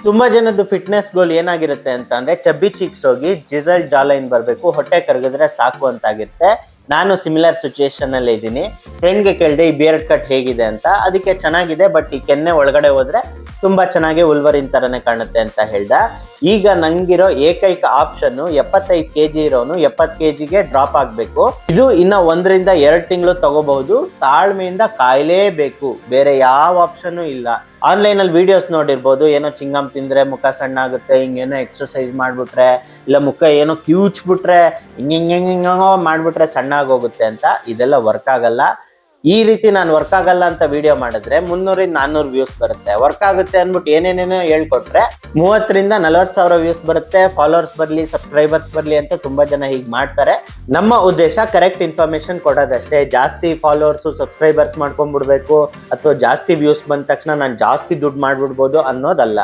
ತುಂಬಾ ಜನದ್ದು ಫಿಟ್ನೆಸ್ ಗೋಲ್ ಏನಾಗಿರುತ್ತೆ ಅಂತ ಅಂದ್ರೆ ಚಬ್ಬಿ ಚೀಕ್ಸ್ ಹೋಗಿ ಜಿಸಲ್ ಜಾ ಲೈನ್ ಬರಬೇಕು, ಹೊಟ್ಟೆ ಕರಗಿದ್ರೆ ಸಾಕು ಅಂತಾಗಿರುತ್ತೆ. ನಾನು ಸಿಮಿಲರ್ ಸಿಚುಯೇಷನ್ ಅಲ್ಲಿ ಇದ್ದೀನಿ. ಫ್ರೆಂಡ್ಗೆ ಕೇಳಿದೆ ಈ ಬಿಯರ್ಡ್ ಕಟ್ ಹೇಗಿದೆ ಅಂತ, ಅದಕ್ಕೆ ಚೆನ್ನಾಗಿದೆ ಬಟ್ ಈ ಕೆನ್ನೆ ಒಳಗಡೆ ಹೋದ್ರೆ ತುಂಬಾ ಚೆನ್ನಾಗಿ ಉಲ್ವರಿನ್ ತರನೇ ಕಾಣುತ್ತೆ ಅಂತ ಹೇಳ್ದ. ಈಗ ನಂಗಿರೋ ಏಕೈಕ ಆಪ್ಷನ್ 75 kg ಇರೋನು 70 kgಗೆ ಡ್ರಾಪ್ ಆಗ್ಬೇಕು. ಇದು ಇನ್ನ 1 ರಿಂದ 2 ತಿಂಗಳು ತಗೋಬಹುದು. ತಾಳ್ಮೆಯಿಂದ ಕಾಯಲೇಬೇಕು, ಬೇರೆ ಯಾವ ಆಪ್ಷನ್ ಇಲ್ಲ. ಆನ್ಲೈನ್ ಅಲ್ಲಿ ವಿಡಿಯೋಸ್ ನೋಡಿರ್ಬೋದು, ಏನೋ ಚಿಂಗಮ್ ತಿಂದ್ರೆ ಮುಖ ಸಣ್ಣ ಆಗುತ್ತೆ, ಹಿಂಗೇನೋ ಎಕ್ಸರ್ಸೈಸ್ ಮಾಡ್ಬಿಟ್ರೆ ಇಲ್ಲ ಮುಖ ಏನೋ ಕಿವುಚ್ಬಿಟ್ರೆ ಹಿಂಗೋ ಮಾಡ್ಬಿಟ್ರೆ ಸಣ್ಣ ಆಗೋಗುತ್ತೆ ಅಂತ. ಇದೆಲ್ಲ ವರ್ಕ್ ಆಗಲ್ಲ. ಈ ರೀತಿ ನಾನು ವರ್ಕ್ ಆಗಲ್ಲ ಅಂತ ವಿಡಿಯೋ ಮಾಡಿದ್ರೆ 300 ರಿಂದ 400 ವ್ಯೂಸ್ ಬರುತ್ತೆ. ವರ್ಕ್ ಆಗುತ್ತೆ ಅಂದ್ಬಿಟ್ಟು ಏನೇನೇನೋ ಹೇಳ್ಕೊಟ್ರೆ 30 ರಿಂದ 40 ಸಾವಿರ ವ್ಯೂಸ್ ಬರುತ್ತೆ, ಫಾಲೋವರ್ಸ್ ಬರ್ಲಿ, ಸಬ್ಸ್ಕ್ರೈಬರ್ಸ್ ಬರ್ಲಿ ಅಂತ ತುಂಬಾ ಜನ ಹೀಗೆ ಮಾಡ್ತಾರೆ. ನಮ್ಮ ಉದ್ದೇಶ ಕರೆಕ್ಟ್ ಇನ್ಫಾರ್ಮೇಶನ್ ಕೊಡೋದಷ್ಟೇ. ಜಾಸ್ತಿ ಫಾಲೋವರ್ಸ್ ಸಬ್ಸ್ಕ್ರೈಬರ್ಸ್ ಮಾಡ್ಕೊಂಡ್ಬಿಡ್ಬೇಕು ಅಥವಾ ಜಾಸ್ತಿ ವ್ಯೂಸ್ ಬಂದ ತಕ್ಷಣ ನಾನು ಜಾಸ್ತಿ ದುಡ್ಡು ಮಾಡ್ಬಿಡ್ಬೋದು ಅನ್ನೋದಲ್ಲ.